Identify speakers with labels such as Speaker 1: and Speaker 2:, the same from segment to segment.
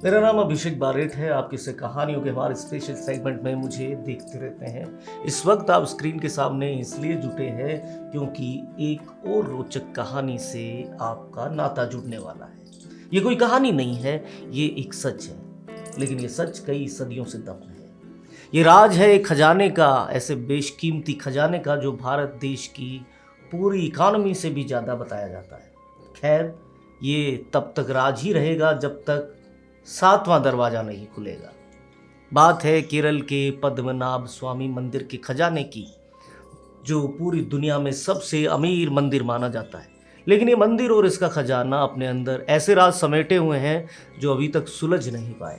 Speaker 1: मेरा नाम अभिषेक बारेट है। आप किसी कहानियों के हमारे स्पेशल सेगमेंट में मुझे देखते रहते हैं। इस वक्त आप स्क्रीन के सामने इसलिए जुटे हैं क्योंकि एक और रोचक कहानी से आपका नाता जुड़ने वाला है। ये कोई कहानी नहीं है, ये एक सच है, लेकिन ये सच कई सदियों से दफन है। ये राज है एक खजाने का, ऐसे बेशकीमती खजाने का जो भारत देश की पूरी इकॉनमी से भी ज़्यादा बताया जाता है। खैर, ये तब तक राज ही रहेगा जब तक 7वां दरवाजा नहीं खुलेगा। बात है केरल के पद्मनाभ स्वामी मंदिर के खजाने की, जो पूरी दुनिया में सबसे अमीर मंदिर माना जाता है। लेकिन ये मंदिर और इसका खजाना अपने अंदर ऐसे राज समेटे हुए हैं जो अभी तक सुलझ नहीं पाए।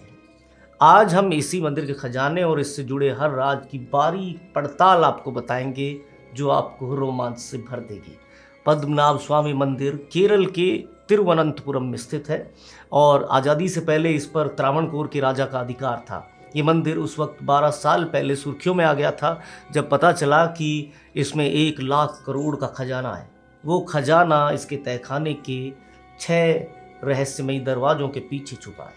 Speaker 1: आज हम इसी मंदिर के खजाने और इससे जुड़े हर राज की बारीक पड़ताल आपको बताएंगे, जो आपको रोमांच से भर देगी। पद्मनाभ स्वामी मंदिर केरल के तिरुवनंतपुरम में स्थित है और आज़ादी से पहले इस पर त्रावणकोर के राजा का अधिकार था। ये मंदिर उस वक्त 12 साल पहले सुर्खियों में आ गया था जब पता चला कि इसमें 1 लाख करोड़ का खजाना है। वो खजाना इसके तहखाने के 6 रहस्यमयी दरवाज़ों के पीछे छुपा है।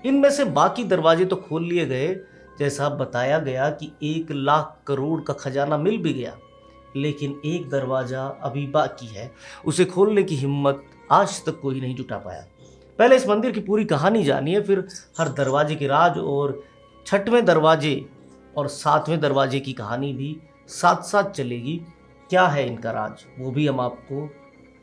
Speaker 1: इनमें से बाकी दरवाजे तो खोल लिए गए, जैसा बताया गया कि 1 लाख करोड़ का खजाना मिल भी गया, लेकिन एक दरवाज़ा अभी बाकी है। उसे खोलने की हिम्मत आज तक कोई नहीं जुटा पाया। पहले इस मंदिर की पूरी कहानी जानिए, फिर हर दरवाजे के राज और 6वें दरवाजे और 7वें दरवाजे की कहानी भी साथ साथ चलेगी। क्या है इनका राज, वो भी हम आपको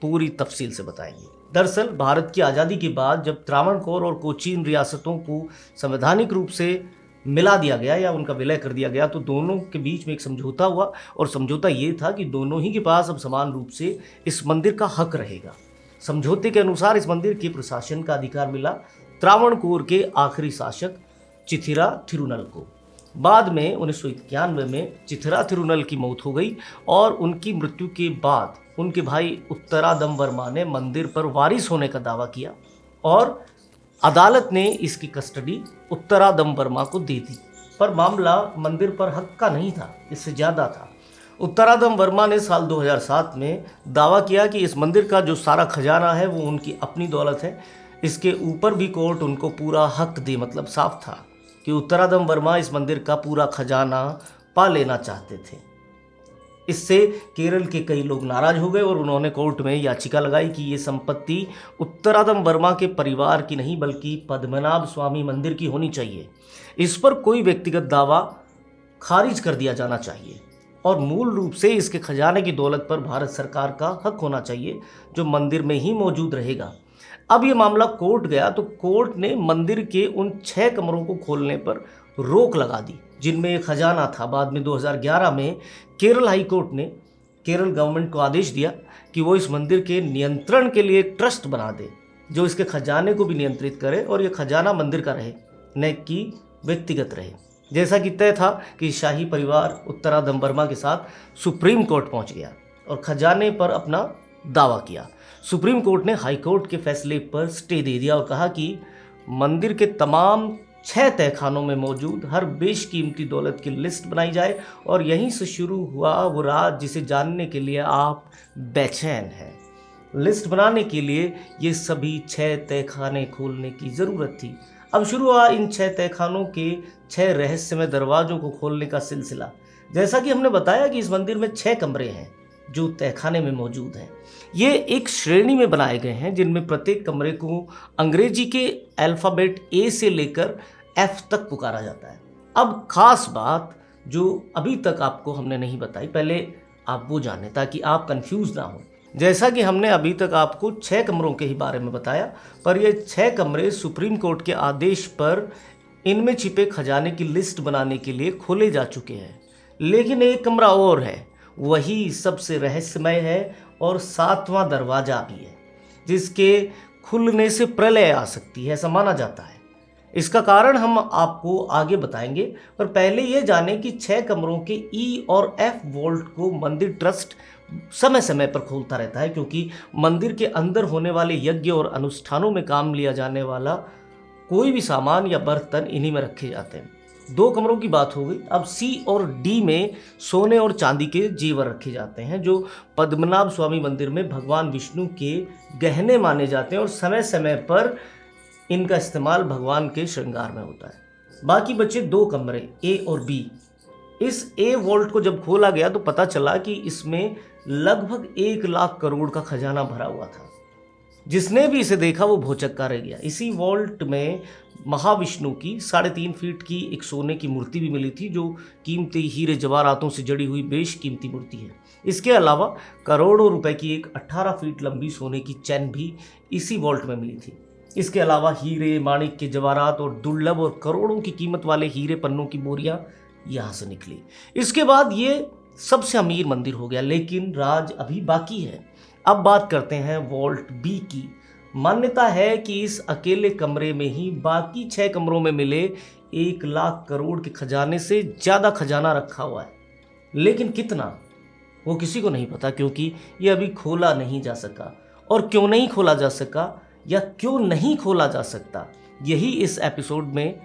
Speaker 1: पूरी तफसील से बताएंगे। दरअसल भारत की आज़ादी के बाद जब त्रावणकोर और कोचीन रियासतों को संवैधानिक रूप से मिला दिया गया या उनका विलय कर दिया गया, तो दोनों के बीच में एक समझौता हुआ और समझौता ये था कि दोनों ही के पास अब समान रूप से इस मंदिर का हक रहेगा। समझौते के अनुसार इस मंदिर के प्रशासन का अधिकार मिला त्रावणकोर के आखिरी शासक चिथिरा थिरुनल को। बाद में 1991 में चिथिरा थिरुनल की मौत हो गई और उनकी मृत्यु के बाद उनके भाई उत्तरादम वर्मा ने मंदिर पर वारिस होने का दावा किया और अदालत ने इसकी कस्टडी उत्तरादम वर्मा को दे दी। पर मामला मंदिर पर हक का नहीं था, इससे ज़्यादा था। उत्तरादम वर्मा ने साल 2007 में दावा किया कि इस मंदिर का जो सारा खजाना है वो उनकी अपनी दौलत है। इसके ऊपर भी कोर्ट उनको पूरा हक दे, मतलब साफ था कि उत्तरादम वर्मा इस मंदिर का पूरा खजाना पा लेना चाहते थे। इससे केरल के कई लोग नाराज हो गए और उन्होंने कोर्ट में याचिका लगाई कि ये संपत्ति उत्तरादम वर्मा के परिवार की नहीं बल्कि पद्मनाभ स्वामी मंदिर की होनी चाहिए। इस पर कोई व्यक्तिगत दावा खारिज कर दिया जाना चाहिए और मूल रूप से इसके खजाने की दौलत पर भारत सरकार का हक होना चाहिए, जो मंदिर में ही मौजूद रहेगा। अब ये मामला कोर्ट गया तो कोर्ट ने मंदिर के उन 6 कमरों को खोलने पर रोक लगा दी जिनमें एक खजाना था। बाद में 2011 में केरल हाई कोर्ट ने केरल गवर्नमेंट को आदेश दिया कि वो इस मंदिर के नियंत्रण के लिए एक ट्रस्ट बना दे जो इसके खजाने को भी नियंत्रित करे और ये खजाना मंदिर का रहे, न कि व्यक्तिगत रहे। जैसा कि तय था कि शाही परिवार उत्तरादम वर्मा के साथ सुप्रीम कोर्ट पहुंच गया और खजाने पर अपना दावा किया। सुप्रीम कोर्ट ने हाई कोर्ट के फैसले पर स्टे दे दिया और कहा कि मंदिर के तमाम 6 तहखानों में मौजूद हर बेशकीमती दौलत की लिस्ट बनाई जाए और यहीं से शुरू हुआ वो राज जिसे जानने के लिए आप बेचैन हैं। लिस्ट बनाने के लिए ये सभी 6 तहखाने खोलने की ज़रूरत थी। अब शुरू हुआ इन 6 तहखानों के 6 रहस्यमय दरवाज़ों को खोलने का सिलसिला। जैसा कि हमने बताया कि इस मंदिर में 6 कमरे हैं जो तहखाने में मौजूद हैं। ये एक श्रेणी में बनाए गए हैं जिनमें प्रत्येक कमरे को अंग्रेजी के अल्फ़ाबेट ए से लेकर एफ तक पुकारा जाता है। अब खास बात जो अभी तक आपको हमने नहीं बताई, पहले आप वो जानें ताकि आप कंफ्यूज ना हो। जैसा कि हमने अभी तक आपको 6 कमरों के ही बारे में बताया, पर ये 6 कमरे सुप्रीम कोर्ट के आदेश पर इनमें छिपे खजाने की लिस्ट बनाने के लिए खोले जा चुके हैं। लेकिन एक कमरा और है, वही सबसे रहस्यमय है और 7वां दरवाज़ा भी है, जिसके खुलने से प्रलय आ सकती है ऐसा माना जाता है। इसका कारण हम आपको आगे बताएंगे, पर पहले ये जानें कि 6 कमरों के ई और एफ वोल्ट को मंदिर ट्रस्ट समय समय पर खोलता रहता है, क्योंकि मंदिर के अंदर होने वाले यज्ञ और अनुष्ठानों में काम लिया जाने वाला कोई भी सामान या बर्तन इन्हीं में रखे जाते हैं। 2 कमरों की बात हो गई। अब सी और डी में सोने और चांदी के जेवर रखे जाते हैं जो पद्मनाभ स्वामी मंदिर में भगवान विष्णु के गहने माने जाते हैं और समय समय पर इनका इस्तेमाल भगवान के श्रृंगार में होता है। बाकी बचे 2 कमरे ए और बी। इस ए वॉल्ट को जब खोला गया तो पता चला कि इसमें लगभग 1 लाख करोड़ का खजाना भरा हुआ था। जिसने भी इसे देखा वो भौचक्का रह गया। इसी वॉल्ट में महाविष्णु की 3.5 फीट की एक सोने की मूर्ति भी मिली थी, जो कीमती हीरे जवाहरातों से जड़ी हुई बेशकीमती मूर्ति है। इसके अलावा करोड़ों रुपए की एक 18 फीट लंबी सोने की चैन भी इसी वॉल्ट में मिली थी। इसके अलावा हीरे, माणिक्य, जवाहरात और दुर्लभ और करोड़ों की कीमत वाले हीरे पन्नों की बोरियां यहाँ से निकली। इसके बाद ये सबसे अमीर मंदिर हो गया, लेकिन राज अभी बाकी है। अब बात करते हैं वॉल्ट बी की। मान्यता है कि इस अकेले कमरे में ही बाकी 6 कमरों में मिले 1 लाख करोड़ के खजाने से ज़्यादा खजाना रखा हुआ है। लेकिन कितना, वो किसी को नहीं पता, क्योंकि ये अभी खोला नहीं जा सका। और क्यों नहीं खोला जा सका या क्यों नहीं खोला जा सकता, यही इस एपिसोड में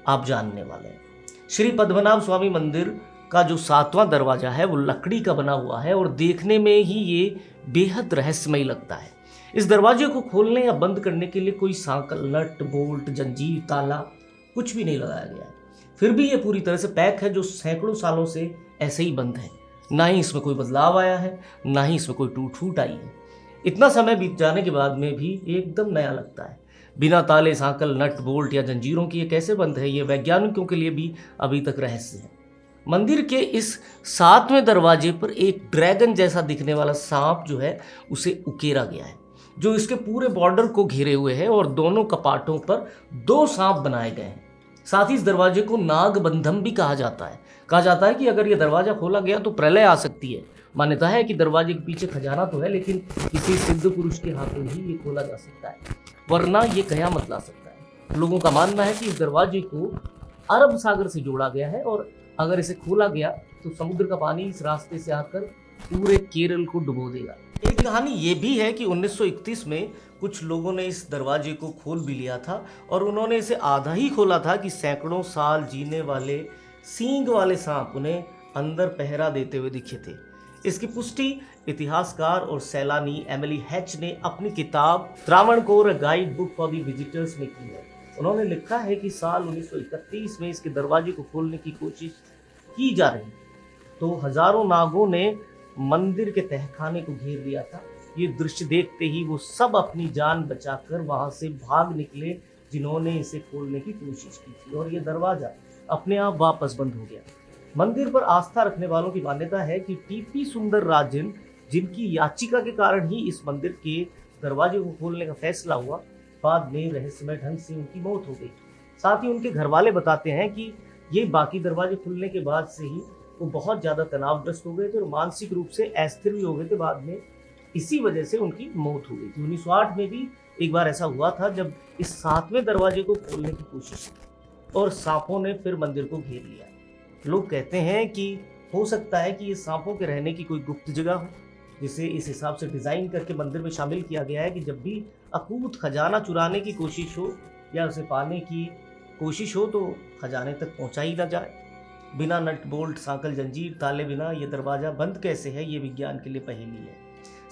Speaker 1: आप जानने वाले हैं। श्री पद्मनाभ स्वामी मंदिर का जो 7वां दरवाजा है वो लकड़ी का बना हुआ है और देखने में ही ये बेहद रहस्यमयी लगता है। इस दरवाजे को खोलने या बंद करने के लिए कोई सांकल, नट, बोल्ट, जंजीर, ताला कुछ भी नहीं लगाया गया है। फिर भी ये पूरी तरह से पैक है, जो सैकड़ों सालों से ऐसे ही बंद है। ना ही इसमें कोई बदलाव आया है, ना ही इसमें कोई टूट फूट आई है। इतना समय बीत जाने के बाद में भी एकदम नया लगता है। बिना ताले, सांकल, नट, बोल्ट या जंजीरों की ये कैसे बंद है, ये वैज्ञानिकों के लिए भी अभी तक रहस्य है। मंदिर के इस 7वें दरवाजे पर एक ड्रैगन जैसा दिखने वाला सांप जो है उसे उकेरा गया है, जो इसके पूरे बॉर्डर को घेरे हुए है, और दोनों कपाटों पर 2 सांप बनाए गए हैं। साथ ही इस दरवाजे को नागबंधम भी कहा जाता है। कहा जाता है कि अगर यह दरवाजा खोला गया तो प्रलय आ सकती है। मान्यता है कि दरवाजे के पीछे खजाना तो है, लेकिन किसी सिद्ध पुरुष के हाथों ही ये खोला जा सकता है, वरना ये कयामत ला सकता है। लोगों का मानना है कि इस दरवाजे को अरब सागर से जोड़ा गया है, और अगर इसे खोला गया तो समुद्र का पानी इस रास्ते से आकर पूरे केरल को डुबो देगा। एक कहानी ये भी है कि 1931 में कुछ लोगों ने इस दरवाजे को खोल भी लिया था, और उन्होंने इसे आधा ही खोला था कि सैकड़ों साल जीने वाले सींग वाले सांप उन्हें अंदर पहरा देते हुए दिखे थे। इसकी पुष्टि इतिहासकार और सैलानी एमिली हैच ने अपनी किताब Travancore guide book for the visitors में की है। उन्होंने लिखा है कि साल 1931 में इसके दरवाजे को खोलने की कोशिश की जा रही तो हजारों नागों ने मंदिर के तहखाने को घेर लिया था। ये दृश्य देखते ही वो सब अपनी जान बचाकर वहां से भाग निकले जिन्होंने इसे खोलने की कोशिश की थी, और ये दरवाजा अपने आप वापस बंद हो गया। मंदिर पर आस्था रखने वालों की मान्यता है कि टीपी सुंदरराजन, जिनकी याचिका के कारण ही इस मंदिर के दरवाजे को खोलने का फैसला हुआ, बाद में रहस्यमय ढंग से उनकी मौत हो गई। साथ ही उनके घर वाले बताते हैं कि ये बाकी दरवाजे खुलने के बाद से ही वो बहुत ज़्यादा तनावग्रस्त हो गए थे और मानसिक रूप से अस्थिर भी हो गए थे। बाद में इसी वजह से उनकी मौत हो गई थी। 1908 में भी एक बार ऐसा हुआ था, जब इस 7वें दरवाजे को खोलने की कोशिश की और सांपों ने फिर मंदिर को घेर लिया। लोग कहते हैं कि हो सकता है कि ये सांपों के रहने की कोई गुप्त जगह हो, जिसे इस हिसाब से डिज़ाइन करके मंदिर में शामिल किया गया है कि जब भी अकूत खजाना चुराने की कोशिश हो या उसे पाने की कोशिश हो तो खजाने तक पहुंचा ही ना जाए। बिना नट, बोल्ट, सांकल, जंजीर, ताले बिना ये दरवाज़ा बंद कैसे है, ये विज्ञान के लिए पहेली है।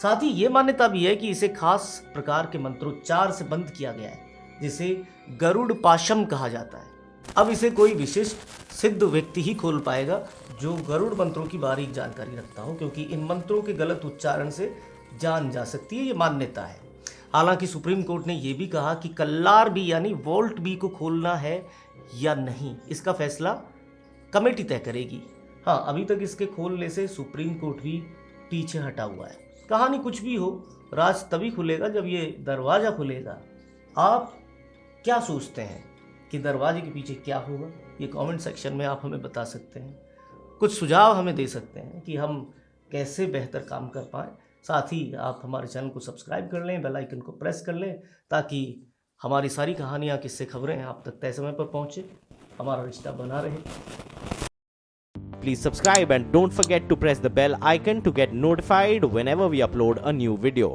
Speaker 1: साथ ही ये मान्यता भी है कि इसे खास प्रकार के मंत्रोच्चार से बंद किया गया है, जिसे गरुड़ पाशम कहा जाता है। अब इसे कोई विशिष्ट सिद्ध व्यक्ति ही खोल पाएगा जो गरुड़ मंत्रों की बारीक जानकारी रखता हो, क्योंकि इन मंत्रों के गलत उच्चारण से जान जा सकती है, ये मान्यता है। हालांकि सुप्रीम कोर्ट ने यह भी कहा कि कल्लार बी यानी वॉल्ट बी को खोलना है या नहीं, इसका फैसला कमेटी तय करेगी। हाँ, अभी तक इसके खोलने से सुप्रीम कोर्ट भी पीछे हटा हुआ है। कहानी कुछ भी हो, राज तभी खुलेगा जब ये दरवाज़ा खुलेगा। आप क्या सोचते हैं कि दरवाजे के पीछे क्या होगा? ये कमेंट सेक्शन में आप हमें बता सकते हैं। कुछ सुझाव हमें दे सकते हैं कि हम कैसे बेहतर काम कर पाएँ। साथ ही आप हमारे चैनल को सब्सक्राइब कर लें, बेल आइकन को प्रेस कर लें, ताकि हमारी सारी कहानियाँ, किस्से, खबरें आप तक तय समय पर पहुँचे, हमारा रिश्ता बना रहे।
Speaker 2: Please subscribe and don't forget to press the bell icon to get notified whenever we upload a new video.